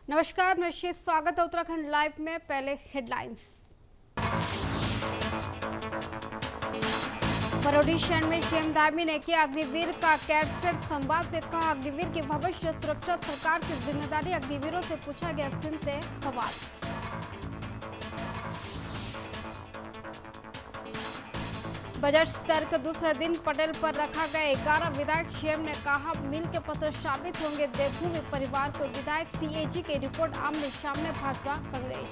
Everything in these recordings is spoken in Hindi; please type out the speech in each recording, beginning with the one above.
नमस्कार, मैं शीत, स्वागत है उत्तराखंड लाइव में। पहले हेडलाइंस। बरौनी शहर में सीएम धामी ने किया अग्निवीर का कैडसेट संवाद में कहा अग्निवीर की भविष्य सुरक्षा सरकार की जिम्मेदारी। अग्निवीरों से पूछा गया सिंह से सवाल। बजट सत्र के दूसरे दिन पटेल पर रखा गया 11 विधायक। सीएम ने कहा मिल के पत्र साबित होंगे देवभूमि परिवार को। विधायक सीएजी की रिपोर्ट आमने सामने भाजपा कांग्रेस।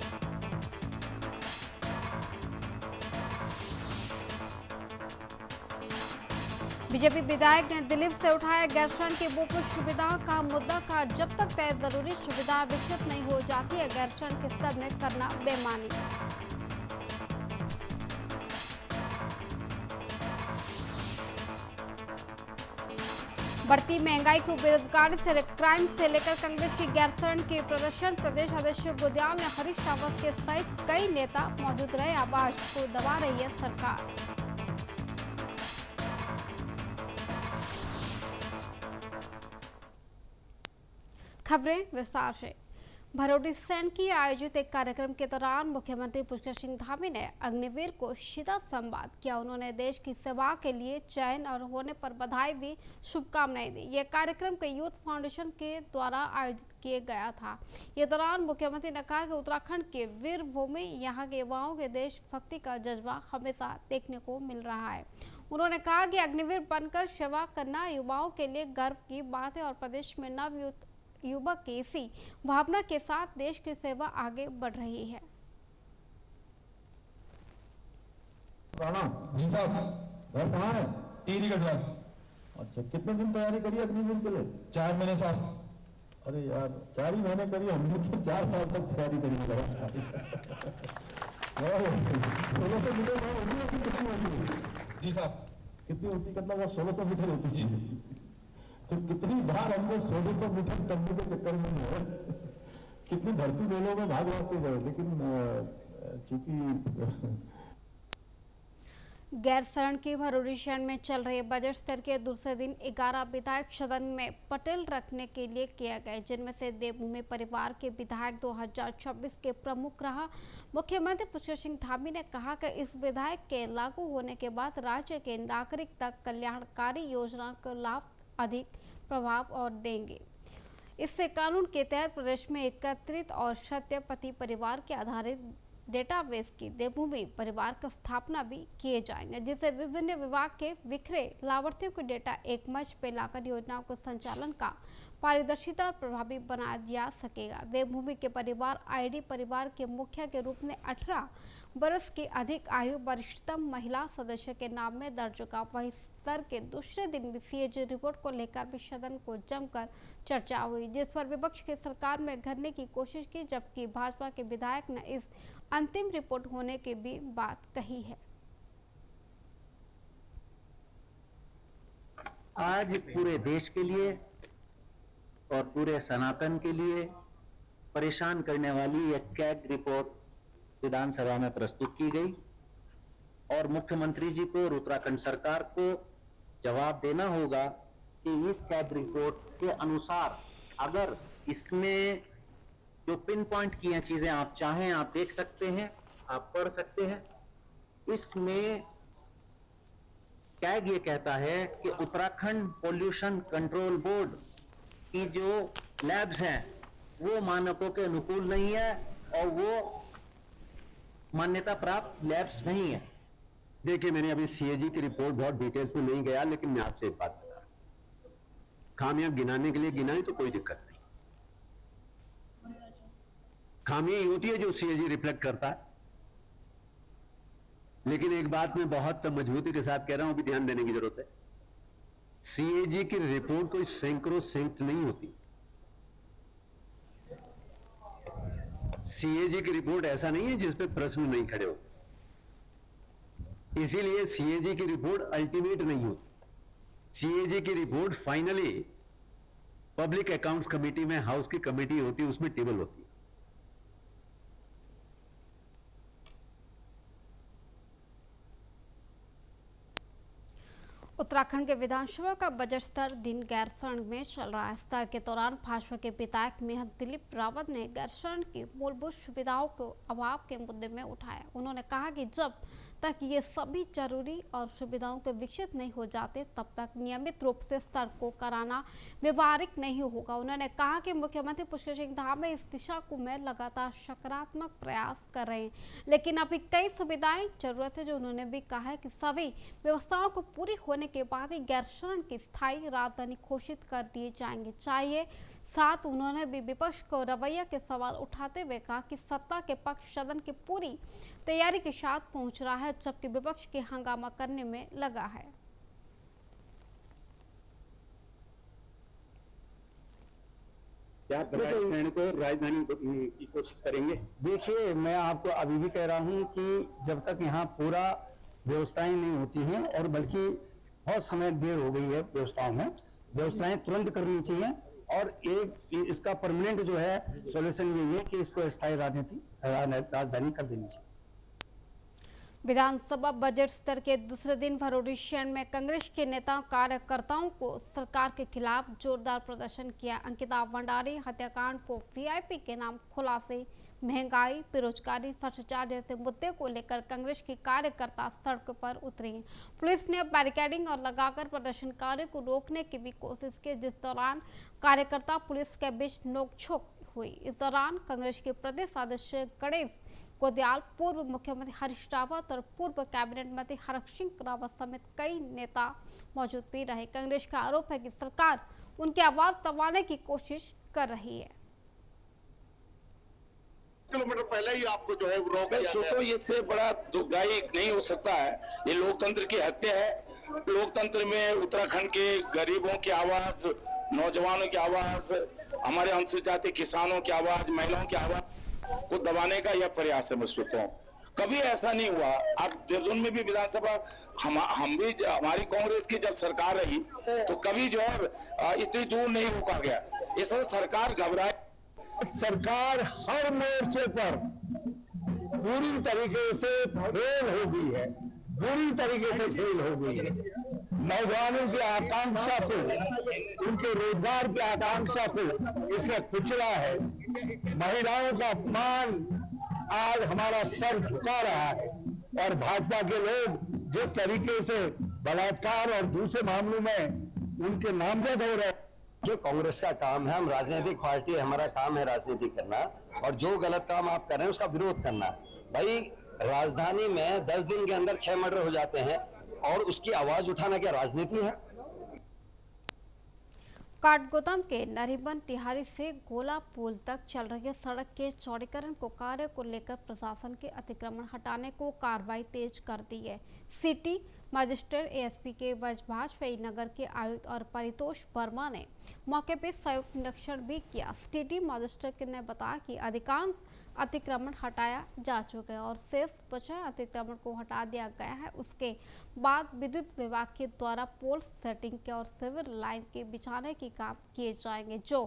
बीजेपी विधायक ने दिलीप से उठाया गैरसैंण की मूलभूत सुविधाओं का मुद्दा। कहा जब तक तय जरूरी सुविधा विकसित नहीं हो जाती है गैरसैंण के स्तर में करना बेमानी। बढ़ती महंगाई को बेरोजगारी से क्राइम से लेकर कांग्रेस की गैरसैंण के प्रदर्शन। प्रदेश अध्यक्ष गुदयाल ने हरीश रावत के सहित कई नेता मौजूद रहे। आवाज को दबा रही है सरकार। खबरें विस्तार से। भरौनी सैन की आयोजित एक कार्यक्रम के दौरान मुख्यमंत्री पुष्कर सिंह धामी ने अग्निवीर को सीधा संवाद किया। उन्होंने देश की सेवा के लिए चयन और होने पर बधाई दी, शुभकामनाएं दी। यह कार्यक्रम के यूथ फाउंडेशन के द्वारा आयोजित किया गया था। इस दौरान मुख्यमंत्री ने कहा कि उत्तराखंड के वीर भूमि यहाँ के युवाओं के देशभक्ति का जज्बा हमेशा देखने को मिल रहा है। उन्होंने कहा कि अग्निवीर बनकर सेवा करना युवाओं के लिए गर्व की बात है और प्रदेश में नव युवक की इसी भावना के साथ देश की सेवा आगे बढ़ रही है। जी साहब, घर कहाँ है? टीरी गढ़वाल। अच्छा, कितने दिन तैयारी करी अग्निवीर के लिए? 4 महीने साहब। अरे यार, 4 ही महीने करी, हमने तो 4 साल तक तैयारी करी लगातार। 1600 मीटर होती है कि कितनी होती है? जी साहब। कितनी होती? कितना? 1600 मीटर होती है। तो कितनी बार हमने 1600 मीटर करने के चक्कर में कितनी भर्ती मेलों में भाग लेते गए, लेकिन चूंकि गैरसैंण की भरौनी शहर में चल रहे बजट सत्र के दूसरे दिन 11 विधायक सदन में पटेल रखने के लिए किया गया, जिनमें से देवभूमि परिवार के विधायक 2026 के प्रमुख रहा। मुख्यमंत्री पुष्कर सिंह धामी ने कहा कि इस विधायक के लागू होने के बाद राज्य के नागरिक तक कल्याणकारी योजना का लाभ अधिक प्रभाव और देंगे। इससे कानून के तहत प्रदेश में एकत्रित और सत्यपति परिवार के आधारित डेटाबेस की देवभूमि परिवार की स्थापना भी किए जाएंगे, जिससे विभिन्न विभाग के बिखरे लाभार्थियों को डेटा एक मंच पर लाकर योजनाओं के संचालन का पारदर्शिता और प्रभावी बनाया जा सकेगा। देवभूमि के परिवार आईडी परिवार के मुखिया के रूप में 18 वर्ष की अधिक आयु वरिष्ठतम महिला सदस्य के नाम में दर्ज होगा। वही सत्र के दूसरे दिन भी सीएजी रिपोर्ट को लेकर भी सदन को जमकर चर्चा हुई, जिस पर विपक्ष की सरकार में घेरने की कोशिश की, जबकि भाजपा के विधायक ने इस अंतिम रिपोर्ट होने की भी बात कही है। आज पूरे देश के लिए और पूरे सनातन के लिए परेशान करने वाली एक कैग रिपोर्ट विधानसभा में प्रस्तुत की गई और मुख्यमंत्री जी को और उत्तराखंड सरकार को जवाब देना होगा कि इस कैग रिपोर्ट के अनुसार अगर इसमें जो पिन पॉइंट की हैं चीजें आप चाहें आप देख सकते हैं, आप पढ़ सकते हैं। इसमें कैग ये कहता है कि उत्तराखंड पोल्यूशन कंट्रोल बोर्ड की जो लैब्स हैं वो मानकों के अनुकूल नहीं है और वो मान्यता प्राप्त लैब्स नहीं है। देखिए, मैंने अभी सीएजी की रिपोर्ट बहुत डिटेल्स में नहीं गया, लेकिन मैं आपसे एक बात बता रहा हूं। खामियां गिनाने के लिए गिनाई तो कोई दिक्कत नहीं। खामियां ये होती है जो सीएजी रिफ्लेक्ट करता है, लेकिन एक बात मैं बहुत मजबूती के साथ कह रहा हूं, भी ध्यान देने की जरूरत है। सीएजी की रिपोर्ट कोई सैंक्रोसैंक्ट नहीं होती। सीएजी की रिपोर्ट ऐसा नहीं है जिसपे प्रश्न नहीं खड़े हो, इसीलिए सीएजी की रिपोर्ट अल्टीमेट नहीं होती। सीएजी की report finally public accounts committee में, हाउस की कमेटी होती है, उसमें टेबल होती है। उत्तराखंड के विधानसभा का बजट सत्र दिन गैरसैंण में चल रहा है। सत्र के दौरान भाजपा के विधायक मेहर दिलीप रावत ने गैरसैंण की मूलभूत सुविधाओं को अभाव के मुद्दे में उठाया। उन्होंने कहा कि जब तक ये सभी जरूरी और सुविधाओं के विकसित नहीं हो जाते तब तक नियमित रूप से सत्र को कराना व्यवहारिक नहीं होगा। उन्होंने कहा कि मुख्यमंत्री पुष्कर सिंह धाम में इस दिशा को में लगातार सकारात्मक प्रयास कर रहे हैं, लेकिन अभी कई सुविधाएं जरूरत है। जो उन्होंने भी कहा है कि सभी व्यवस्थाओं को पूरी होने के बाद ही गैरसैंण की स्थायी राजधानी घोषित कर दिए जाएंगे चाहिए। साथ उन्होंने भी विपक्ष को रवैया के सवाल उठाते हुए कहा कि सत्ता के पक्ष सदन की पूरी तैयारी के साथ पहुंच रहा है, जबकि विपक्ष के हंगामा करने में लगा है। क्या गैरसैंण को राजधानी की कोशिश करेंगे? देखिए, मैं आपको अभी भी कह रहा हूं कि जब तक यहाँ पूरा व्यवस्थाएं नहीं होती हैं, और बल्कि बहुत समय देर हो गई है व्यवस्थाओं में, व्यवस्थाएं तुरंत करनी चाहिए। और एक इसका परमानेंट जो है सॉल्यूशन यही है कि इसको स्थायी राजधानी कर देनी चाहिए। विधानसभा बजट सत्र के दूसरे दिन भरोड़ी शहर में कांग्रेस के नेताओं कार्यकर्ताओं को सरकार के खिलाफ जोरदार प्रदर्शन किया। अंकिता भंडारी हत्याकांड को वीआईपी के नाम खुलासे, महंगाई, बेरोजगारी, भ्रष्टाचार जैसे मुद्दे को लेकर कांग्रेस के कार्यकर्ता सड़क पर उतरे। पुलिस ने बैरिकेडिंग और लगाकर प्रदर्शनकारियों को रोकने की भी कोशिश की, जिस दौरान कार्यकर्ता पुलिस के बीच नोकझोंक हुई। इस दौरान कांग्रेस के प्रदेश अध्यक्ष गणेश गोदयाल, पूर्व मुख्यमंत्री हरीश रावत और पूर्व कैबिनेट मंत्री हरक सिंह रावत समेत कई नेता मौजूद भी रहे। कांग्रेस का आरोप है कि सरकार उनकी आवाज दबाने की कोशिश कर रही है। किलोमीटर पहले ही आपको जो है रोक दिया गया। तो इससे बड़ा दुखदायी नहीं हो सकता है। ये लोकतंत्र की हत्या है। लोकतंत्र में उत्तराखंड के गरीबों की आवाज, नौजवानों की आवाज, हमारे अनुसूचित जाति किसानों की आवाज, महिलाओं की आवाज को दबाने का यह प्रयास है। मैं सोचता हूँ कभी ऐसा नहीं हुआ। अब देहरादून में भी विधानसभा हम भी, हमारी कांग्रेस की जब सरकार रही तो कभी जो है इतनी दूर नहीं रोका गया। इस वक्त सरकार घबराए। सरकार हर मोर्चे पर पूरी तरीके से फेल हो गई है, बुरी तरीके से फेल हो गई है। नौजवानों की आकांक्षा को, उनके रोजगार की आकांक्षा को इसने कुचला है। महिलाओं का अपमान आज हमारा सर झुका रहा है, और भाजपा के लोग जिस तरीके से बलात्कार और दूसरे मामलों में उनके नामजद हो रहे हैं। जो कांग्रेस का काम है, हम राजनीतिक पार्टी है, हमारा काम है राजनीति करना, और जो गलत काम आप कर रहे हैं उसका विरोध करना। भाई, राजधानी में 10 दिन के अंदर 6 मर्डर हो जाते हैं, और उसकी आवाज उठाना क्या राजनीति है? काठगोदाम के नरीबन तिहारी से गोला पुल तक चल रही सड़क के चौड़ीकरण को कार्य को लेकर प्रशासन के अतिक्रमण हटाने को कार्रवाई तेज कर दी है। सिटी मजिस्ट्रेट एएसपी के वाजपेयी नगर के आयुक्त और परितोष वर्मा ने मौके पर संयुक्त निरीक्षण भी किया। सिटी मजिस्ट्रेट ने बताया कि अधिकांश अतिक्रमण हटाया जा चुका है और शेष बचे अतिक्रमण को हटा दिया गया है। उसके बाद विद्युत विभाग के द्वारा पोल सेटिंग के और सिविल लाइन के बिछाने के काम किए जाएंगे, जो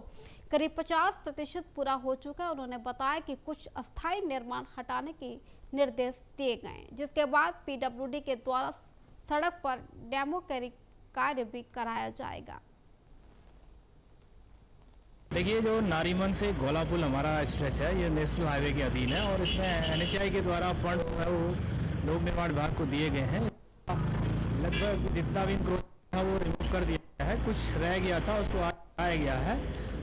करीब 50% पूरा हो चुका है। उन्होंने बताया कि कुछ अस्थायी निर्माण हटाने के निर्देश दिए गए, जिसके बाद पीडब्ल्यूडी के द्वारा सड़क पर डेमो कार्य भी कराया जाएगा। देखिए, जो नारीमन से गोला पुल हमारा स्ट्रेच है, ये नेशनल हाईवे के अधीन है, और इसमें एनएचआई के द्वारा फंड जो है वो लोक निर्माण विभाग को दिए गए हैं। लगभग जितना भी इंक्रोच था वो रिमूव कर दिया है, कुछ रह गया था उसको आया गया है,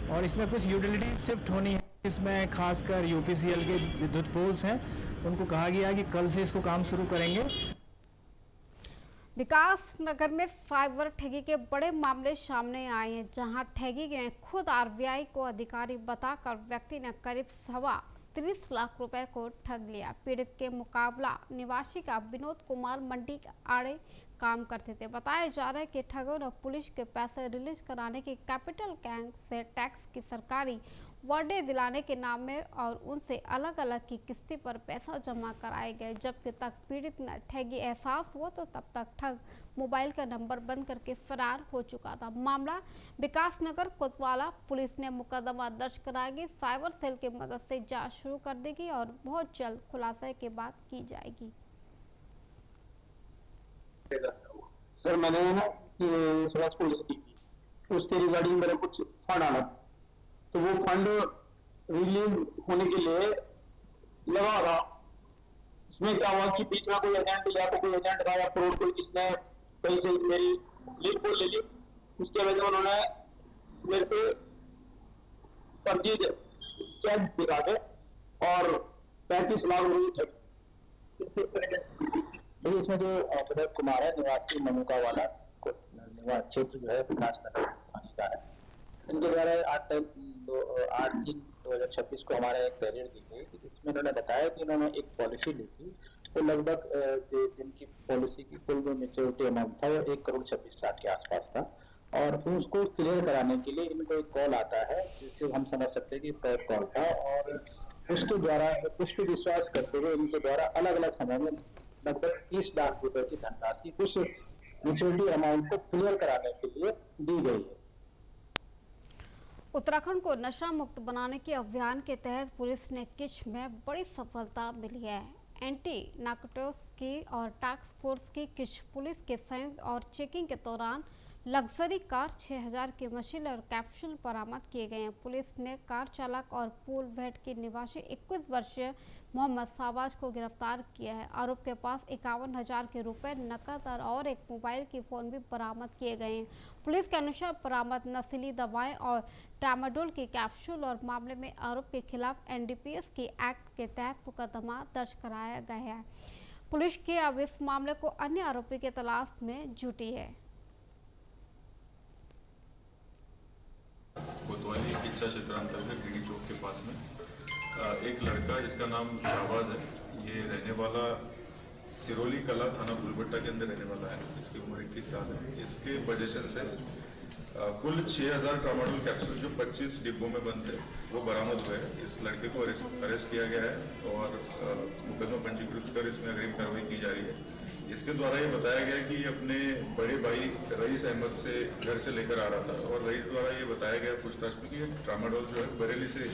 और इसमें कुछ यूटिलिटी शिफ्ट होनी है। इसमें खासकर यूपीसीएल के विद्युत पोल्स हैं, उनको कहा गया है कि कल से इसको काम शुरू करेंगे। विकास नगर में साइबर ठगी के बड़े मामले सामने आए हैं, जहां ठगी गए खुद आरबीआई को अधिकारी बताकर व्यक्ति ने करीब 30 लाख रुपए को ठग लिया। पीड़ित के मुकाबला निवासी का विनोद कुमार मंडी आड़े काम करते थे। बताया जा रहा है कि ठगों ने पुलिस के पैसे रिलीज कराने की कैपिटल गैंग से टैक्स की सरकारी वर्डे दिलाने के नाम में और उनसे अलग अलग की किस्ती पर पैसा जमा कराए गए। जबकि तक पीड़ित ने ठगी एहसास हुआ तो तब तक ठग मोबाइल का नंबर बंद करके फरार हो चुका था। मामला विकास नगर कोतवाला पुलिस ने मुकदमा दर्ज कराएगी। साइबर सेल की मदद से जांच शुरू कर देगी और बहुत जल्द खुलासे की बात की जाएगी। सर, मैंने ना ये सुभाष पुलिस की थी, उसके रिगार्डिंग मेरा कुछ फंड आना, तो वो फंड रिलीज होने के लिए लगा रहा। उसमें क्या हुआ कि बीच में कोई एजेंट या तो कोई एजेंट था या फ्रॉड कोई किसने कहीं से मेरी लीड को ले ली, उसके वजह से उन्होंने मेरे से फर्जी चेक दिखा के और 35 लाख रुपए थे। इसमें जो विनोद कुमार है, निवासी मनुका वाला निवास क्षेत्र जो है विकास नगर थाने का है, इनके द्वारा 8/3/2026 को हमारे एक कैरियर दी गई, इसमें इन्होंने बताया कि इन्होंने एक पॉलिसी ली थी, तो लगभग जिनकी पॉलिसी की कुल जो मेच्योरिटी अमाउंट था वो 1,26,00,000 के आसपास था, और फिर उसको क्लियर कराने के लिए इनको एक कॉल आता है, जिससे हम समझ सकते हैं कि फ्रॉड कॉल था, और उसके द्वारा कुछ भी विश्वास करते हुए इनके द्वारा अलग अलग समय में लगभग 30 लाख रुपए की धनराशि उस मेच्योरिटी अमाउंट को क्लियर कराने के लिए दी गई है। उत्तराखंड को नशा मुक्त बनाने के अभियान के तहत पुलिस ने किश में बड़ी सफलता मिली है। एंटी नार्कोटिक्स की और टास्क फोर्स की किश पुलिस के संयुक्त और चेकिंग के दौरान लग्जरी कार 6000 की मशीन और कैप्सूल बरामद किए गए हैं। पुलिस ने कार चालक और पूल भेट के निवासी 21 वर्षीय मोहम्मद शाहबाज को गिरफ्तार किया है। आरोप के पास 51,000 के रुपए नकद और एक मोबाइल की फोन भी बरामद किए गए हैं। पुलिस के अनुसार बरामद नशीली दवाएं और ट्रामाडोल की कैप्सूल और मामले में आरोप के खिलाफ NDPS के एक्ट के तहत मुकदमा दर्ज कराया गया है। पुलिस के अब इस मामले को अन्य आरोपी की तलाश में जुटी है। कोतवाली किच्चा क्षेत्र अंतर्गत गिरी चौक के पास में एक लड़का जिसका नाम शाहबाज है, ये रहने वाला सिरोली कला थाना फुलबट्टा के अंदर रहने वाला है, इसकी उम्र 21 साल है। इसके पोजीशन से कुल 6000 ट्रामाडोल कैप्सूल जो 25 डिब्बों में बंद थे वो बरामद हुए हैं। इस लड़के को अरेस्ट किया गया है और मुकदमा पंजीकृत कर इसमें अग्रिम कार्रवाई की जा रही है। इसके द्वारा ये बताया गया कि अपने बड़े भाई रईस अहमद से घर से लेकर आ रहा था, और रईस द्वारा ये बताया गया पूछताछ में कि ट्रामाडोल जो है बरेली से।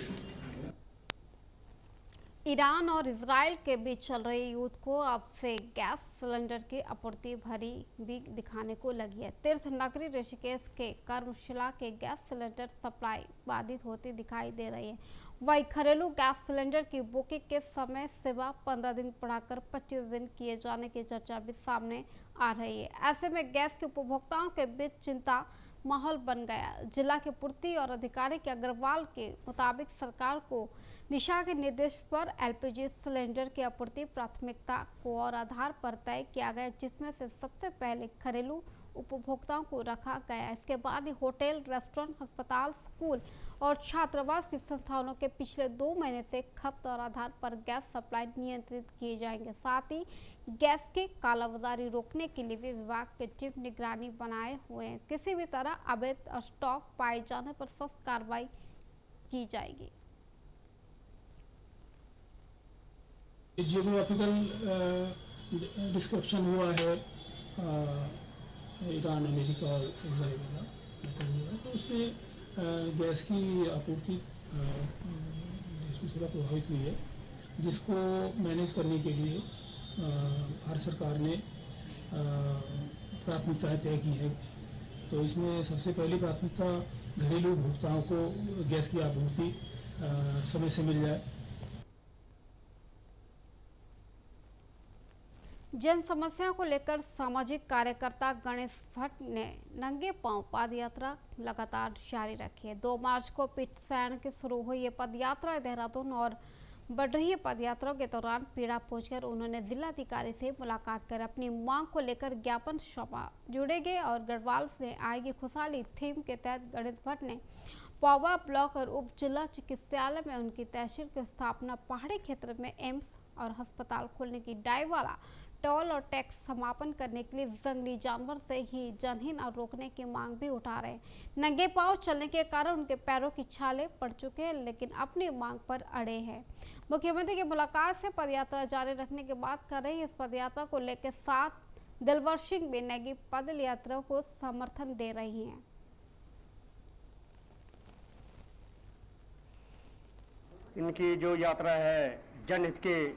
ईरान और इजराइल के बीच चल रही युद्ध को अब से गैस सिलेंडर की आपूर्ति भरी भी दिखाने को लगी है। तीर्थ नगरी ऋषिकेश के कर्मशिला के गैस सिलेंडर सप्लाई बाधित होती दिखाई दे रही है। वही घरेलू गैस सिलेंडर की बुकिंग के समय सीमा 15 दिन बढ़ाकर 25 दिन किए जाने की चर्चा भी सामने आ रही है। ऐसे में गैस के उपभोक्ताओं के बीच चिंता माहौल बन गया। जिला के पूर्ति और अधिकारी के अग्रवाल के मुताबिक सरकार को निशा के निर्देश पर LPG सिलेंडर की आपूर्ति प्राथमिकता को और आधार पर तय किया गया, जिसमें से सबसे पहले घरेलू उपभोक्ताओं को रखा गया। इसके बाद ही होटल, रेस्टोरेंट, अस्पताल, स्कूल और छात्रावास के संस्थानों के पिछले 2 महीने से खपत और आधार पर गैस सप्लाई नियंत्रित किए जाएंगे। साथ ही गैस की कालाबाजारी रोकने के लिए भी विभाग के टीम निगरानी बनाए हुए हैं। किसी भी तरह अवैध स्टॉक पाए जाने पर सख्त कार्रवाई की जाएगी। जियोग्राफिकल डिस्क्रिप्शन हुआ है ईरान, अमेरिका और इजराइल का, तो उसमें गैस की आपूर्ति देश में थोड़ा प्रभावित हुई है, जिसको मैनेज करने के लिए भारत सरकार ने प्राथमिकताएं तय की है। तो इसमें सबसे पहली प्राथमिकता घरेलू उपभोक्ताओं को गैस की आपूर्ति समय से मिल जाए। जन समस्याओं को लेकर सामाजिक कार्यकर्ता गणेश भट्ट ने नंगे पांव पदयात्रा लगातार जारी रखी है। 2 मार्च को पिटसैन के शुरू हुई ये पदयात्रा देहरादून और बढ़ रही पदयात्रा के दौरान पीड़ा पहुंचकर उन्होंने जिलाधिकारी से मुलाकात कर अपनी मांग को लेकर ज्ञापन सौंपा। जुड़ेंगे और गढ़वाल से आएगी खुशहाली थीम के तहत गणेश भट्ट ने पौवा ब्लॉक और उप जिला चिकित्सालय में उनकी तहसील की स्थापना, पहाड़ी क्षेत्र में एम्स और अस्पताल खोलने की डाईवाला टोल और टैक्स समापन करने के लिए जंगली जानवर से ही जनहीन और रोकने की मांग भी उठा रहे हैं। नंगे पांव चलने के कारण उनके पैरों की छाले पड़ चुके हैं, लेकिन अपनी मांग पर अड़े हैं। मुख्यमंत्री की मुलाकात से पदयात्रा जारी रखने की बात कर रही है। इस पदयात्रा को लेकर 7 दिलवर सिंह भी नगी पद यात्रा को समर्थन दे रही हैं। इनकी जो यात्रा है जनहित के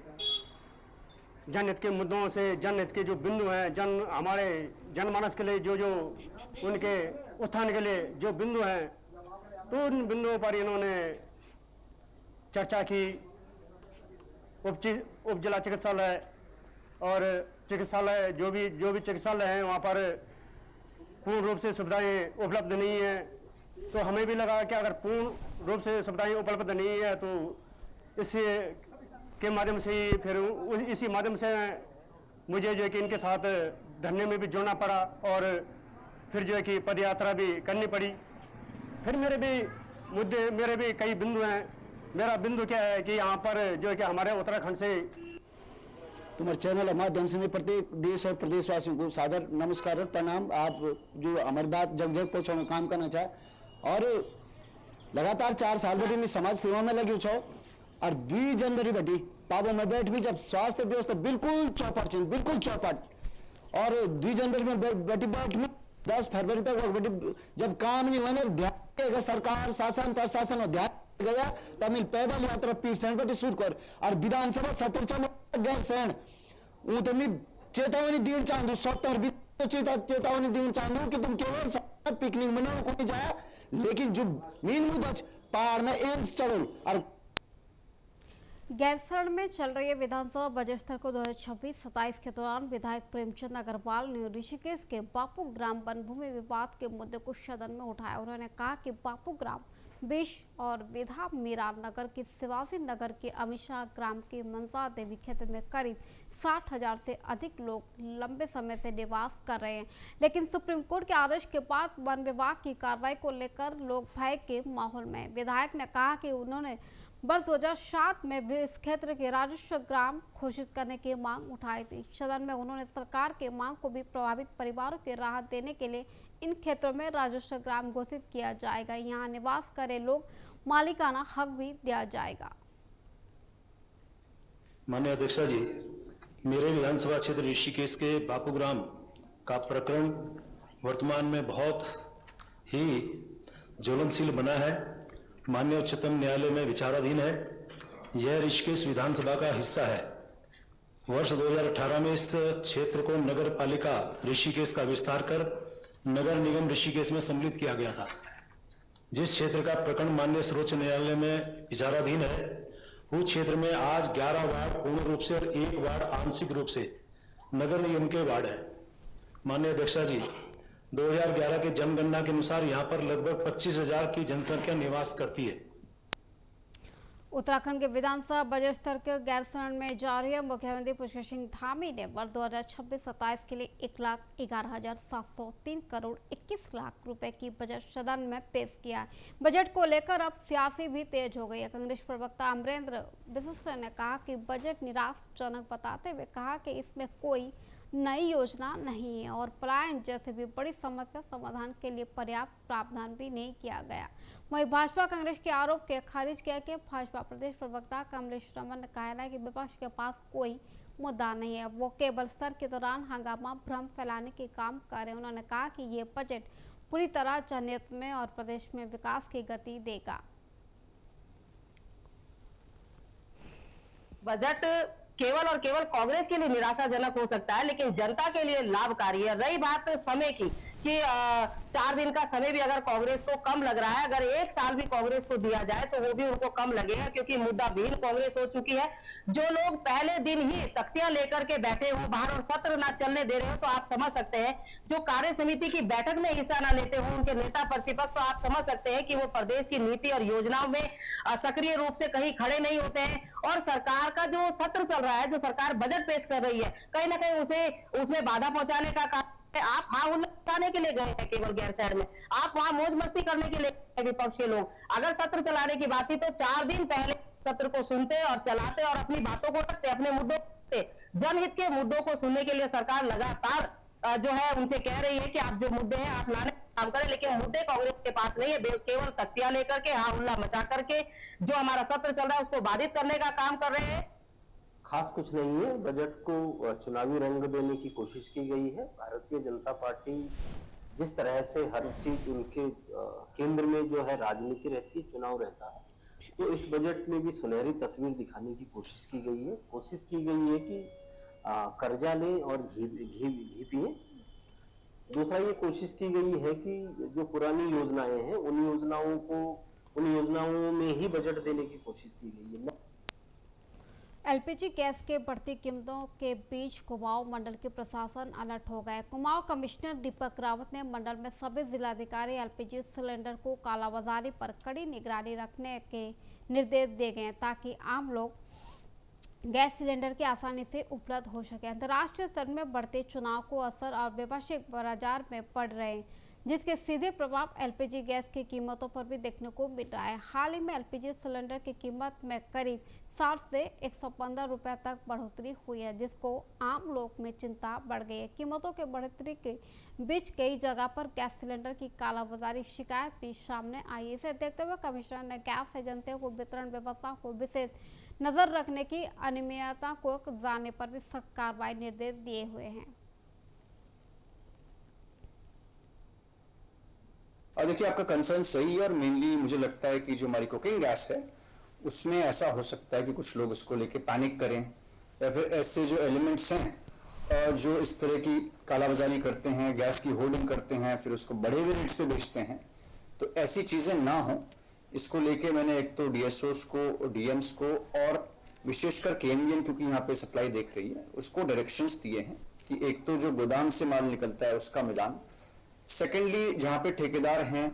जनहित के मुद्दों से, जनहित के जो बिंदु हैं, हमारे जनमानस के लिए जो उनके उत्थान के लिए जो बिंदु हैं, तो उन बिंदुओं पर इन्होंने चर्चा की। उप जिला चिकित्सालय और चिकित्सालय जो भी चिकित्सालय हैं वहाँ पर पूर्ण रूप से सुविधाएं उपलब्ध नहीं है, तो हमें भी लगा कि अगर पूर्ण रूप से सुविधाएं उपलब्ध नहीं है तो इससे के माध्यम से ही फिर इसी माध्यम से मुझे जो है कि इनके साथ धरने में भी जुड़ना पड़ा और फिर जो है कि पद यात्रा भी करनी पड़ी। फिर मेरे भी कई बिंदु हैं। मेरा बिंदु क्या है कि यहाँ पर जो है कि हमारे उत्तराखंड से तुम्हारे चैनल के माध्यम से मैं प्रत्येक देश और प्रदेशवासियों को सादर नमस्कार और प्रणाम। आप जो हमारी बात जग जग पहुँचाने का काम करना चाहे और लगातार 4 साल बटी में समाज सेवा में लगी छो और 2 जनवरी बटी पाबो में बैठ भी जब स्वास्थ्य व्यवस्था बिल्कुल चौपट और 2 जनवरी में बटी बैठ में 10 फरवरी तक जब काम नहीं हुआ ना ध्यान सरकार शासन प्रशासन और ध्यान गया तमिल पैदल यात्रा पीठ सैन बटी शुरू कर और विधानसभा सत्र चलो गैर सैन तो मैं चेतावनी देना चाहूँ 70 भी चेतावनी देना चाहूँ कि तुम केवल पिकनिक मनाओ को नहीं जाया, लेकिन जो मेन मुद्दा पहाड़ में एम्स चढ़ो और गैरसैंण में चल रही विधानसभा बजट सत्र 2026-27 के दौरान विधायक प्रेमचंद अग्रवाल ने ऋषिकेश के बापू ग्राम वन भूमि विवाद के मुद्दे को सदन में उठाया। उन्होंने कहा कि बापू ग्राम बिश और विधा मीरा नगर के शिवाजी नगर के अमीशाह ग्राम के मनसा देवी क्षेत्र में करीब 60,000 से अधिक लोग लंबे समय से निवास कर रहे हैं, लेकिन सुप्रीम कोर्ट के आदेश के बाद वन विभाग की कार्रवाई को लेकर लोग भय के माहौल में। विधायक ने कहा कि उन्होंने वर्ष 2007 में भी इस क्षेत्र के राजस्व ग्राम घोषित करने की मांग उठाई थी। सदन में उन्होंने सरकार के मांग को भी प्रभावित परिवारों को राहत देने के लिए इन क्षेत्रों में राजस्व ग्राम घोषित किया जाएगा। यहाँ निवास करे लोग मालिकाना हक भी दिया जाएगा। माननीय अध्यक्षा जी, मेरे विधानसभा क्षेत्र ऋषिकेश के बापू ग्राम का प्रकरण वर्तमान में बहुत ही ज्वलनशील बना है, माननीय उच्चतम न्यायालय में विचाराधीन है। यह ऋषिकेश विधानसभा का हिस्सा है। वर्ष 2018 में इस क्षेत्र को नगर पालिका ऋषिकेश का विस्तार कर नगर निगम ऋषिकेश में सम्मिलित किया गया था। जिस क्षेत्र का प्रकरण माननीय सर्वोच्च न्यायालय में विचाराधीन है, उस क्षेत्र में आज 11 वार्ड पूर्ण रूप से और 1 वार्ड आंशिक रूप से नगर निगम के वार्ड है। माननीय अध्यक्षा जी, 2011 के जनगणना के अनुसार यहाँ पर लगभग 25,000 की जनसंख्या निवास करती है। उत्तराखंड के विधानसभा बजट सत्र के गैरसैंण में जारी है। मुख्यमंत्री पुष्कर सिंह धामी ने वर्ष 2026-27 के लिए 1,11,703 करोड़ 21 लाख रुपए की बजट सदन में पेश किया है। बजट को लेकर अब सियासी भी तेज हो गई है। कांग्रेस प्रवक्ता अमरेंद्र विशिष्ट ने कहा कि बजट निराशाजनक बताते हुए कहा कि इसमें कोई नई योजना नहीं है और पलायन जैसे भी बड़ी समस्या समाधान के लिए पर्याप्त प्रावधान भी नहीं किया गया। वहीं भाजपा कांग्रेस के आरोप के खारिज किया कि भाजपा प्रदेश प्रवक्ता कमलेश रमन ने कहा है कि विपक्ष के पास कोई मुद्दा नहीं है, वो केवल सत्र के दौरान हंगामा भ्रम फैलाने के काम कर रहे हैं। उन्होंने कहा कि ये बजट पूरी तरह जनहित में और प्रदेश में विकास की गति देगा। बजट केवल और केवल कांग्रेस के लिए निराशाजनक हो सकता है, लेकिन जनता के लिए लाभकारी है। रही बात समय की कि 4 दिन का समय भी अगर कांग्रेस को कम लग रहा है, अगर 1 साल भी कांग्रेस को दिया जाए तो वो भी उनको कम लगेगा, क्योंकि मुद्दा विहीन कांग्रेस हो चुकी है। जो लोग पहले दिन ही तख्तियां लेकर के बैठे हो बाहर और सत्र ना चलने दे रहे हो, तो आप समझ सकते हैं जो कार्य समिति की बैठक में हिस्सा ना लेते हो उनके नेता प्रतिपक्ष, तो आप समझ सकते हैं कि वो प्रदेश की नीति और योजनाओं में सक्रिय रूप से कहीं खड़े नहीं होते हैं। और सरकार का जो सत्र चल रहा है, जो सरकार बजट पेश कर रही है, कहीं ना कहीं उसे उसमें बाधा पहुंचाने का काम। आप हाँ उल्लाने के लिए गए हैं केवल गैरसैंण में, आप वहां मौज मस्ती करने के लिए विपक्ष के लोग। अगर सत्र चलाने की बात थी तो 4 दिन पहले सत्र को सुनते और चलाते और अपनी बातों को रखते, अपने मुद्दों को, जनहित के मुद्दों को सुनने के लिए सरकार लगातार जो है उनसे कह रही है कि आप जो मुद्दे हैं आप लाने काम करें, लेकिन मुद्दे कांग्रेस के पास नहीं है। केवल तख्तियां लेकर के हाँ उल्ला मचा करके जो हमारा सत्र चल रहा है उसको बाधित करने का काम कर रहे हैं। खास कुछ नहीं है। बजट को चुनावी रंग देने की कोशिश की गई है। भारतीय जनता पार्टी जिस तरह से हर चीज उनके केंद्र में जो है राजनीति रहती है, चुनाव रहता है, तो इस बजट में भी सुनहरी तस्वीर दिखाने की कोशिश की गई है। कोशिश की गई है कि कर्जा लें और घी पिए। दूसरा ये कोशिश की गई है कि जो पुरानी योजनाएं हैं उन योजनाओं में ही बजट देने की कोशिश की गई है। एलपीजी गैस के बढ़ती कीमतों के बीच कुमाऊं मंडल के प्रशासन अलर्ट हो गए। कुमाऊं कमिश्नर दीपक रावत ने मंडल में सभी जिलाधिकारी एलपीजी सिलेंडर को कालाबाजारी पर कड़ी निगरानी रखने के निर्देश दिए गए ताकि आम लोग गैस सिलेंडर की आसानी से उपलब्ध हो सके। अंतर्राष्ट्रीय स्तर में बढ़ते चुनाव को असर और वैश्विक बाजार में पड़ रहे हैं, जिसके सीधे प्रभाव एलपीजी गैस की कीमतों पर भी देखने को मिल रहा है। हाल ही में एलपीजी सिलेंडर की कीमत में करीब 60 से 115 रुपए तक बढ़ोतरी हुई है, जिसको आम लोग में चिंता बढ़ गई है। कीमतों के बढ़ोतरी के बीच कई जगह पर गैस सिलेंडर की कालाबाजारी शिकायत भी सामने आई। इसे देखते हुए कमिश्नर ने गैस एजेंसियों को वितरण व्यवस्था को विशेष नजर रखने की अनियमितता को जानने पर भी सख्त कार्रवाई निर्देश दिए हुए हैं। देखिए, आपका कंसर्न सही है और मेनली मुझे लगता है कि जो हमारी कुकिंग गैस है उसमें ऐसा हो सकता है कि कुछ लोग उसको लेके पैनिक करें या फिर ऐसे जो एलिमेंट्स हैं जो इस तरह की कालाबाजारी करते हैं, गैस की होर्डिंग करते हैं, फिर उसको बढ़े हुए रेट्स पे बेचते हैं। तो ऐसी चीज़ें ना हो, इसको लेके मैंने एक तो डीएसओस को, डीएम्स को और विशेषकर केएमबीएन, क्योंकि यहाँ पे सप्लाई देख रही है, उसको डायरेक्शंस दिए हैं कि एक तो जो गोदाम से माल निकलता है उसका मिलान, सेकेंडली जहाँ पे ठेकेदार हैं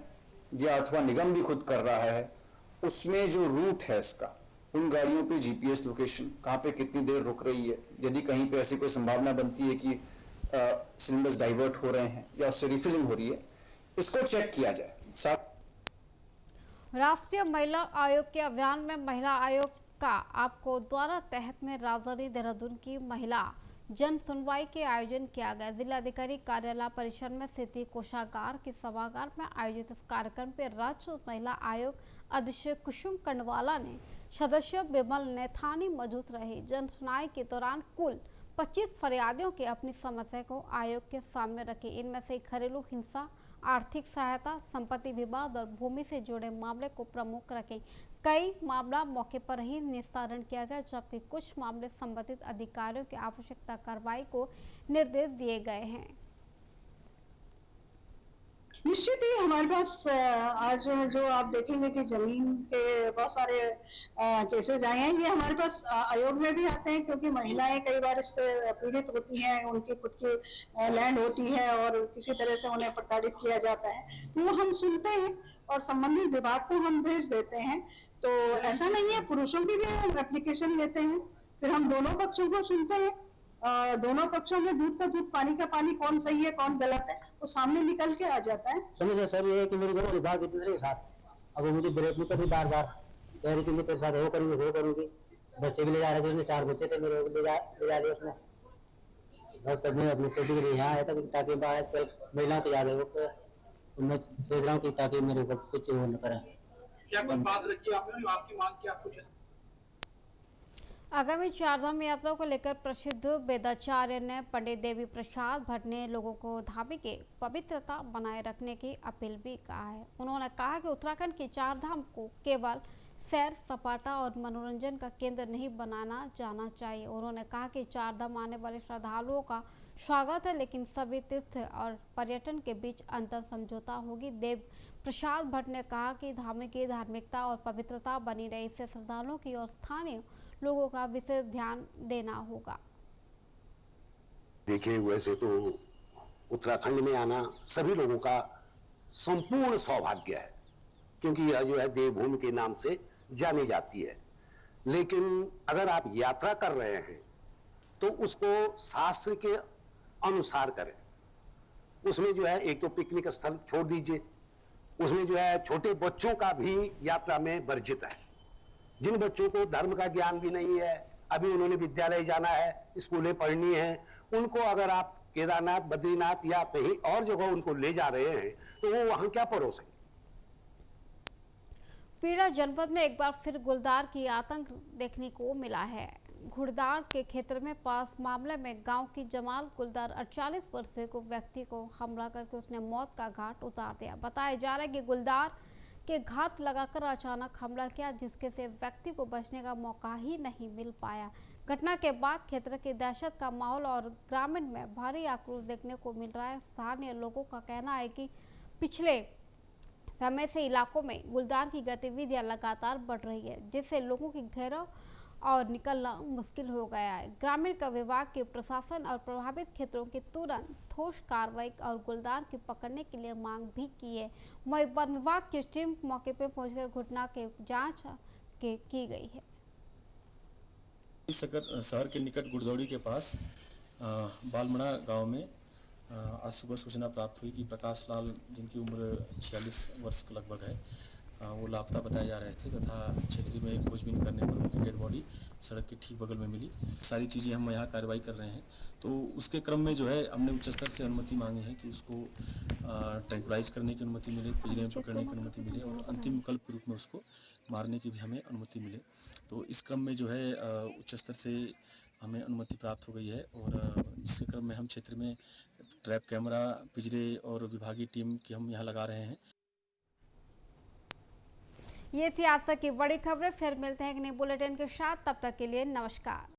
या अथवा निगम भी खुद कर रहा है उसमें जो रूट है इसका, उन गाड़ियों पे जीपीएस लोकेशन कहाँ पे कितनी देर रुक रही है, यदि कहीं पे ऐसी कोई संभावना बनती है कि सिलेंडर्स डाइवर्ट हो रहे हैं या उससे रिफिलिंग हो रही है, इसको चेक किया जाए। राष्ट्रीय महिला आयोग के अभियान में महिला आयोग का आपको द्वारा तहत में राजधानी देहरादून की महिला जन सुनवाई के आयोजन किया गया। जिलाधिकारी कार्यालय परिसर में स्थित कोषागार के सभागार में आयोजित इस कार्यक्रम पर राज्य महिला आयोग अध्यक्ष कुसुम कंडवाला ने सदस्य विमल नैथानी मौजूद रहे। जन सुनवाई के दौरान कुल 25 फरियादियों की अपनी समस्या को आयोग के सामने रखी। इनमें से घरेलू हिंसा, आर्थिक सहायता, संपत्ति विवाद और भूमि से जुड़े मामले को प्रमुख रखे। कई मामला मौके पर ही निस्तारण किया गया, जबकि कुछ मामले संबंधित अधिकारियों की आवश्यकता कार्रवाई को निर्देश दिए गए हैं। निश्चित ही हमारे पास आज जो आप देखेंगे कि जमीन के बहुत सारे केसेस आए हैं, ये हमारे पास आयोग में भी आते हैं, क्योंकि महिलाएं कई बार इससे पीड़ित होती हैं, उनकी खुद की लैंड होती है और किसी तरह से उन्हें प्रताड़ित किया जाता है, तो वो हम सुनते हैं और संबंधित विभाग को हम भेज देते हैं। तो ऐसा नहीं है, पुरुषों की भी हम एप्लीकेशन लेते हैं, फिर हम दोनों पक्षों को सुनते हैं। दोनों पक्षों में दूध का दूध, पानी का पानी, कौन सही है कौन गलत है, वो सामने निकल के आ जाता है। समझे सर, ये है कि मेरे दोनों विभाग एक दूसरे के साथ, अब मुझे ब्रेक में कभी बार बार कह रही थी तेरे साथ वो करूंगी, बच्चे भी ले जा रहे थे, उसने 4 बच्चे थे मेरे, ले जा रहे उसने, बस तब मैं अपनी सेफ्टी के लिए यहाँ आया था ताकि आजकल महिलाओं को याद है वो, मैं सोच रहा हूँ कि ताकि मेरे ऊपर कुछ वो न करें। क्या कोई बात रखी आपने, आपकी मांग क्या कुछ? आगामी चारधाम यात्रा को लेकर प्रसिद्ध वेदाचार्य ने पंडित देवी प्रसाद भट्ट ने लोगों को धामी की पवित्रता बनाए रखने की अपील भी कहा है। उन्होंने कहा कि उत्तराखंड की चारधाम को केवल सैर सपाटा और मनोरंजन का केंद्र नहीं बनाना जाना चाहिए। उन्होंने कहा कि चारधाम आने वाले श्रद्धालुओं का स्वागत है, लेकिन सभी तीर्थ और पर्यटन के बीच अंतर समझौता होगी। देव प्रसाद भट्ट ने कहा कि धाम की धार्मिकता और पवित्रता बनी रहे, इससे श्रद्धालुओं की और स्थानीय लोगों का विशेष ध्यान देना होगा। देखिए, वैसे तो उत्तराखंड में आना सभी लोगों का संपूर्ण सौभाग्य है, क्योंकि यह जो है देवभूमि के नाम से जानी जाती है। लेकिन अगर आप यात्रा कर रहे हैं तो उसको शास्त्र के अनुसार करें। उसमें जो है एक तो पिकनिक स्थल छोड़ दीजिए, उसमें जो है छोटे बच्चों का भी यात्रा में वर्जित है। जिन बच्चों को धर्म का ज्ञान भी नहीं है, अभी उन्होंने विद्यालय जाना है, स्कूलें पढ़नी है, उनको अगर आप केदारनाथ, बद्रीनाथ या कहीं और जगह उनको ले जा रहे हैं तो वो वहां क्या परोसेंगे। पीड़ा जनपद में एक बार फिर गुलदार की आतंक देखने को मिला है। घुड़दार के क्षेत्र में पास मामले में गांव की जमाल गुलदार 48 वर्षीय को व्यक्ति को हमला करके उसने मौत का घाट उतार दिया। बताया जा रहा है कि गुलदार के घात लगाकर अचानक हमला किया, जिसके से व्यक्ति को बचने का मौका ही नहीं मिल पाया। घटना के बाद क्षेत्र की दहशत का माहौल और ग्रामीण में भारी आक्रोश देखने को मिल रहा है। स्थानीय लोगों का कहना है कि पिछले समय से इलाकों में गुलदार की गतिविधियां लगातार बढ़ रही है, जिससे लोगों की घरों और निकलना मुश्किल हो गया है। ग्रामीण का विभाग के प्रशासन और प्रभावित क्षेत्रों की तुरंत ठोस कार्रवाई और गुलदार की पकड़ने के लिए मांग भी की है। वहीं वन विभाग की टीम मौके पर पहुंचकर घटना की जांच की गई है। शहर के निकट गुड़दौड़ी के पास बालमड़ा गांव में आज सुबह सूचना प्राप्त हुई कि प्रकाश लाल, जिनकी उम्र 46 वर्ष के लगभग है, वो लापता बताए जा रहे थे तथा क्षेत्र में खोजबीन करने पर उनकी डेड बॉडी सड़क के ठीक बगल में मिली। सारी चीज़ें हम यहाँ कार्रवाई कर रहे हैं। तो उसके क्रम में जो है हमने उच्च स्तर से अनुमति मांगी है कि उसको ट्रैंकुलाइज करने की अनुमति मिले, पिंजरे में पकड़ने की अनुमति मिले और अंतिम विकल्प के रूप में उसको मारने की भी हमें अनुमति मिले। तो इस क्रम में जो है उच्च स्तर से हमें अनुमति प्राप्त हो गई है और इस क्रम में हम क्षेत्र में ट्रैप कैमरा, पिंजरे और विभागीय टीम की हम यहाँ लगा रहे हैं। ये थी आज तक की बड़ी खबरें। फिर मिलते हैं एक नए बुलेटिन के साथ, तब तक के लिए नमस्कार।